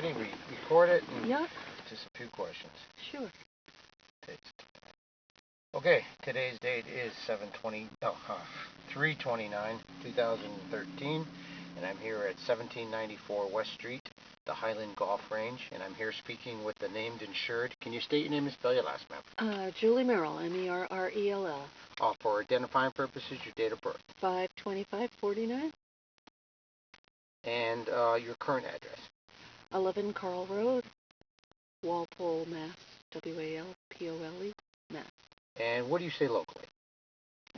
ready? We record it and Yeah. just a few questions. Sure. Okay, today's date is 3/29/2013, and I'm here at 1794 West Street, the Highland Golf Range, and I'm here speaking with the named insured. Can you state your name and spell your last name? Julie Merrill, Merrell. For identifying purposes, your date of birth. 52549. And your current address. 11 Carl Road, Walpole, Mass. Walpole, Mass. And what do you stay locally?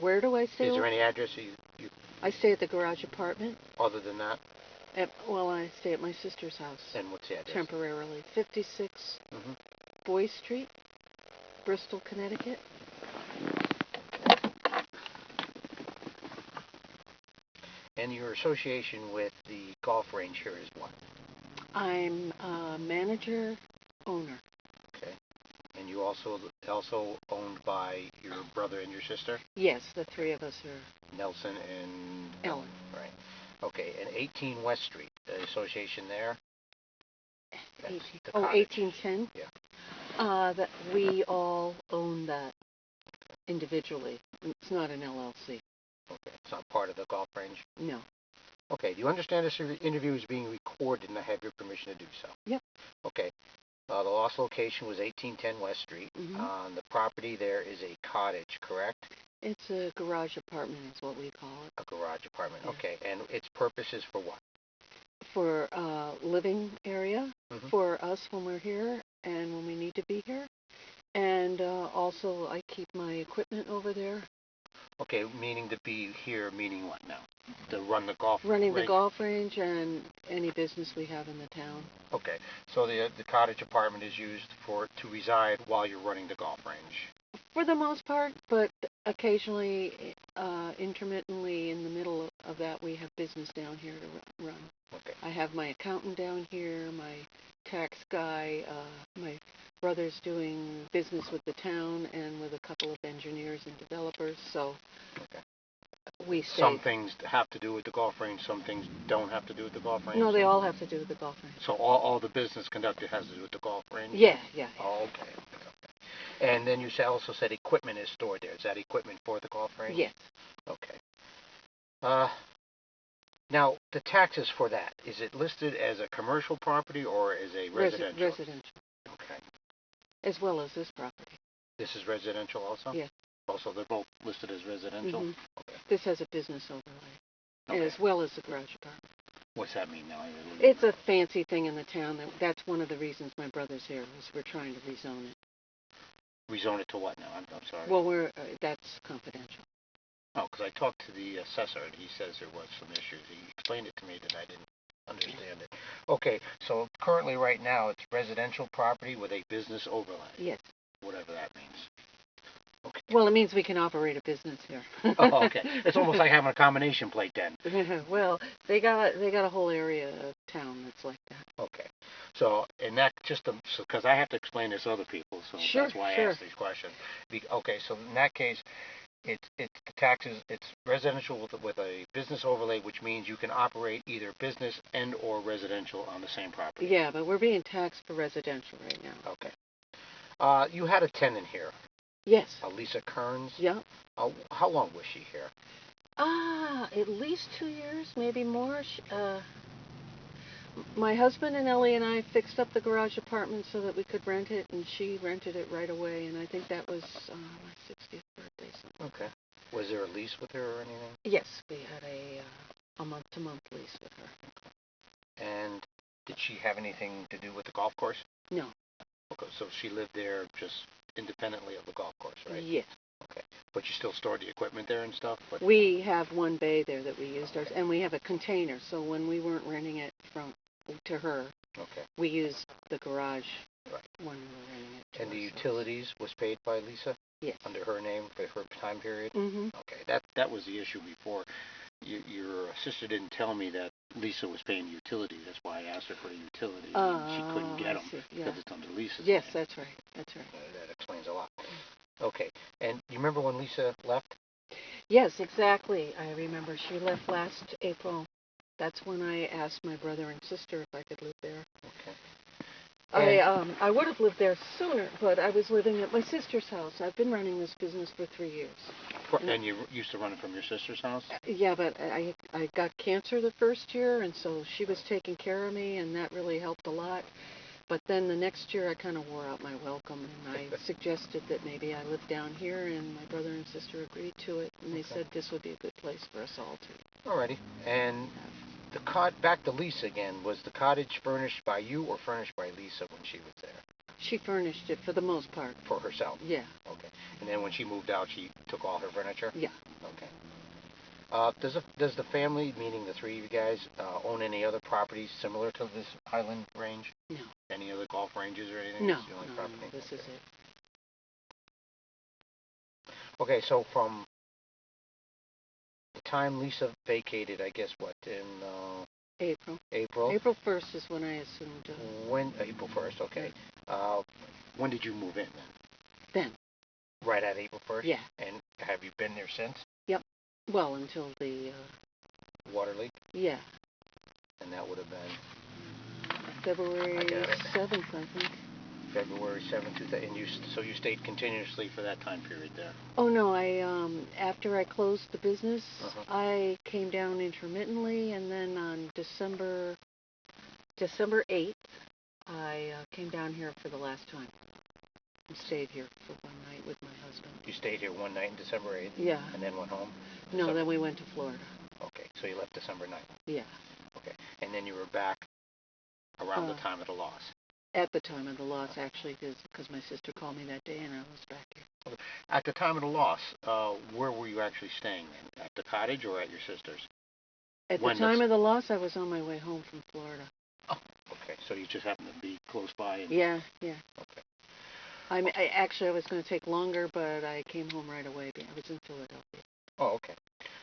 Where do I stay? Is there any address you I stay at the garage apartment. Other than that? I stay at my sister's house. And what's the address? Temporarily. 56 Boy Street, Bristol, Connecticut. And your association with the golf range here is what? I'm a manager, owner. Okay. And you also owned by your brother and your sister? Yes, the three of us are. Nelson and Ellen. Right. Okay, and 18 West Street, the association there? 1810? Yeah. That we all own that individually. It's not an LLC. Okay, it's not part of the golf range? No. Okay, do you understand this interview is being recorded and I have your permission to do so? Yep. Okay. The lost location was 1810 West Street. On the property there is a cottage, correct? It's a garage apartment is what we call it. A garage apartment, Yeah. okay. And its purpose is for what? For living area for us when we're here and when we need to be here. And also I keep my equipment over there. Okay, meaning to be here, meaning what now? To run the golf range? Running the golf range and any business we have in the town. Okay, so the cottage apartment is used to reside while you're running the golf range? For the most part, but occasionally, intermittently in the middle of that, we have business down here to run. Okay. I have my accountant down here, my tax guy, my brother's doing business with the town and with a couple of engineers and developers, so we stay. Some things have to do with the golf range, some things don't have to do with the golf range? No, they all have to do with the golf range. So all the business conducted has to do with the golf range? Yeah. Oh, okay. And then you also said equipment is stored there. Is that equipment for the golf range? Yes. Okay. Now, the taxes for that, is it listed as a commercial property or as a residential? Residential. Okay. As well as this property. This is residential also? Yes. Also, they're both listed as residential? Okay. This has a business overlay, as well as the garage apartment. What's that mean now? It's a fancy thing in the town. That's one of the reasons my brother's here, is we're trying to rezone it. Rezone it to what now? I'm sorry. Well, that's confidential. Oh, because I talked to the assessor, and he says there was some issues. He explained it to me that I didn't understand it. Okay, so currently right now it's residential property with a business overlay. Yes. Whatever that means. Okay. Well, it means we can operate a business here. Oh, okay. It's almost like having a combination plate then. Well, they got a whole area of town that's like that. Okay. So, and that because I have to explain this to other people, so that's why I asked these questions. Okay, so in that case, it's the taxes. It's residential with a business overlay, which means you can operate either business and or residential on the same property. Yeah, but we're being taxed for residential right now. Okay. You had a tenant here. Yes. Lisa Kearns. Yeah. How long was she here? At least 2 years, maybe more. My husband and Ellie and I fixed up the garage apartment so that we could rent it, and she rented it right away, and I think that was my 60th birthday. Okay. Was there a lease with her or anything? Yes, we had a month-to-month lease with her. And did she have anything to do with the golf course? No. Okay, so she lived there just independently of the golf course, right? Yes. Okay. But you still stored the equipment there and stuff? We have one bay there that we used, and we have a container, so when we weren't renting it to her, we used the garage when we were renting it to And the utilities was paid by Lisa? Yes. Under her name for her time period? Mm-hmm. Okay, that was the issue before. Your sister didn't tell me that Lisa was paying utilities. That's why I asked her for the utilities. She couldn't get them because it's under Lisa's name. Yes, that's right. That's right. That explains a lot. Okay, and you remember when Lisa left? Yes, exactly. I remember she left last April. That's when I asked my brother and sister if I could live there. Okay. I would have lived there sooner, but I was living at my sister's house. I've been running this business for 3 years. And you used to run it from your sister's house? Yeah, but I got cancer the first year, and so she was taking care of me, and that really helped a lot. But then the next year I kind of wore out my welcome, and I suggested that maybe I live down here, and my brother and sister agreed to it, and they said this would be a good place for us all to. Alrighty. And back to Lisa again. Was the cottage furnished by you or furnished by Lisa when she was there? She furnished it for the most part. For herself? Yeah. Okay. And then when she moved out, she took all her furniture? Yeah. Okay. Does the family, meaning the three of you guys, own any other properties similar to this Highland Range? No. Any other golf ranges or anything? No. No, this is it. Okay, so from the time Lisa vacated, I guess what, in April. April? April 1st is when I assumed. When? April 1st, okay. When did you move in then? Right at April 1st? Yeah. And have you been there since? Yep. Well, until the... water leak? Yeah. And that would have been? February 7th, I think. February 7th, and so you stayed continuously for that time period there? Oh no, after I closed the business, I came down intermittently, and then on December 8th, I came down here for the last time. I stayed here for one night with my husband. You stayed here one night in December 8th? Yeah. And then went home? No, then we went to Florida. Okay, so you left December 9th? Yeah. Okay, and then you were back around the time of the loss? At the time of the loss, actually, because my sister called me that day and I was back here. At the time of the loss, where were you actually staying then? At the cottage or at your sister's? At the time of the loss, I was on my way home from Florida. Oh, okay. So you just happened to be close by? Yeah. Okay. I was going to take longer, but I came home right away. I was in Philadelphia. Oh, okay.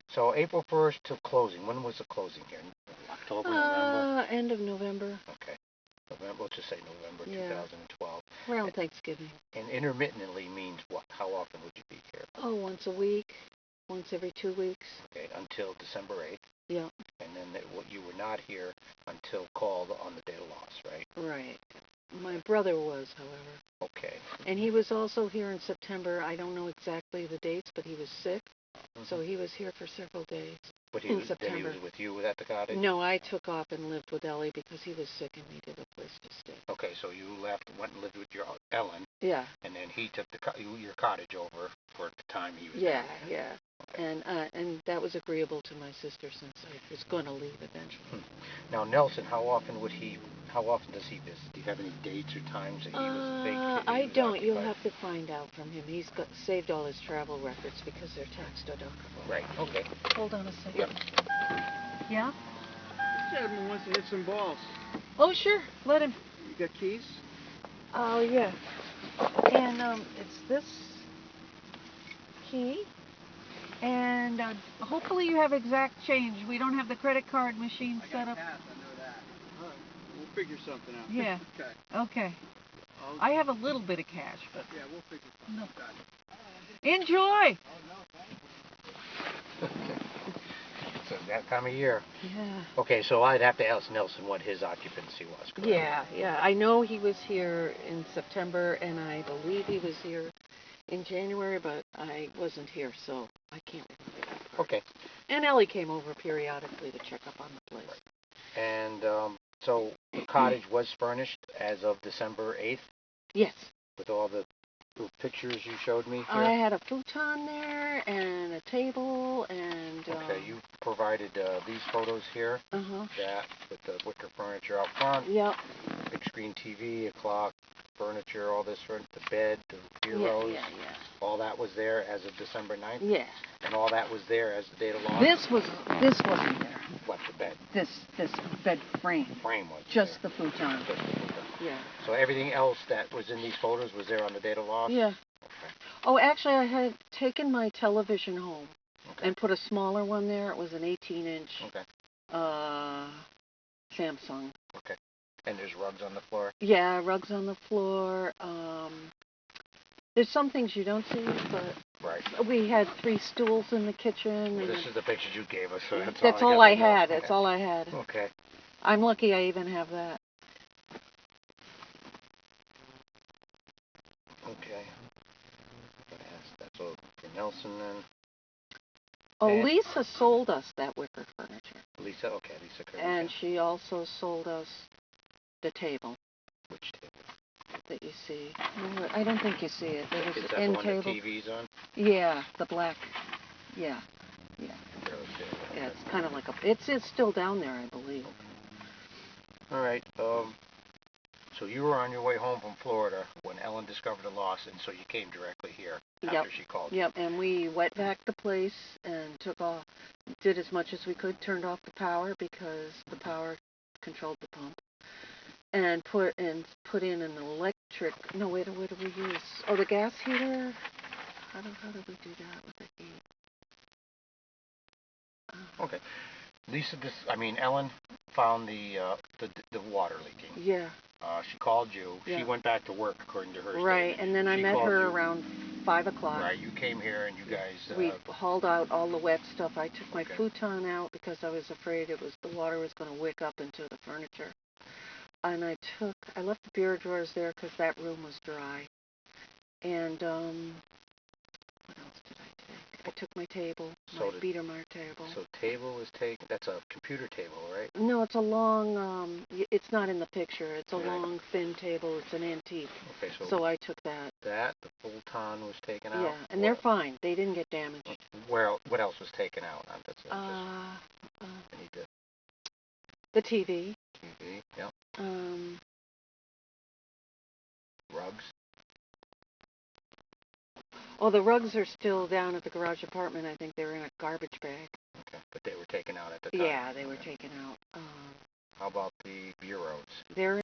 So April 1st to closing. When was the closing here? October, November? End of November. Okay. November, let's just say November 2012. Around Thanksgiving. And intermittently means what? How often would you be here? Oh, once a week. Once every 2 weeks. Okay, until December 8th? Yeah. And then you were not here until called on the day of loss, right? Right. My brother was, however. Okay. And he was also here in September. I don't know exactly the dates, but he was sick. So he was here for several days. But in September. Then he was with you at the cottage? No, I took off and lived with Ellie because he was sick and needed a place to stay. Okay, so you went and lived with your Ellen. Yeah. And then he took your cottage over for the time he was there. Yeah. Yeah. And that was agreeable to my sister since I was going to leave eventually. Now, Nelson, how often does he visit? Do you have any dates or times that he was vacated? I don't. Occupied? You'll have to find out from him. He's saved all his travel records because they're tax deductible. Right. Okay. Hold on a second. Yep. Yeah? This gentleman wants to hit some balls. Oh, sure. Let him. You got keys? Oh, yeah. And it's this key. And hopefully you have exact change. We don't have the credit card machine set up. I know that. All right. We'll figure something out. Yeah. Okay. I have a little bit of cash, but... Yeah, we'll figure something out. No. Enjoy! Okay. So that time of year. Yeah. Okay, so I'd have to ask Nelson what his occupancy was. Correct? Yeah. I know he was here in September, and I believe he was here in January, but I wasn't here, so I can't remember that part. Okay. And Ellie came over periodically to check up on the place. Right. And so the cottage was furnished as of December 8th? Yes. With all the pictures you showed me here? I had a futon there and a table and... Okay, you provided these photos here. That with the wicker furniture out front. Yep. Big screen TV, a clock, furniture, all this, the bed, the bureaus. Yeah. All that was there as of December 9th? Yeah. And all that was there as the date of loss? This wasn't there. What, the bed? This bed frame. Frame was Just there. the futon. Just the futon. Yeah. So everything else that was in these photos was there on the date of loss? Yeah. Okay. Oh, actually, I had taken my television home and put a smaller one there. It was an 18-inch Samsung. Okay. And there's rugs on the floor? Yeah, rugs on the floor. There's some things you don't see, but right. We had 3 stools in the kitchen. Well, this is the pictures you gave us, so that's all I had. That's all I had. Okay. I'm lucky I even have that. else, and then Oh, And- Lisa sold us that wicker furniture. Lisa. Okay, Lisa. And she also sold us the table Which table? that you see. I don't think you see it. It was Is that end the one table. the TV's on? Yeah, the black. Yeah. Okay. Yeah, it's kind of like a. It's still down there, I believe. All right. So you were on your way home from Florida when Ellen discovered the loss, and so you came directly here after she called. Yep, and we wet vacked the place and did as much as we could, turned off the power because the power controlled the pump, and put in an electric. No, wait, what did we use? Oh, the gas heater. How did we do that with the heat? Okay. Ellen found the water leaking. Yeah. She called you. Yeah. She went back to work, according to her Right, statement. and then I met her around 5 o'clock. Right, you came here and you guys... we hauled out all the wet stuff. I took my Okay. futon out because I was afraid the water was going to wick up into the furniture. And I left the bureau drawers there because that room was dry. And, what else did I take? I took my table, my Biedermeier table. So table was taken, that's a computer table, right? No, it's a long, it's not in the picture. It's a long, thin table. It's an antique. Okay, so I took that. The futon was taken out? Yeah, and they're fine. They didn't get damaged. What else was taken out? The TV. TV, yep. Rugs? Oh, the rugs are still down at the garage apartment. I think they were in a garbage bag. Okay, but they were taken out at the time? Yeah, they were taken out. How about the bureaus? They're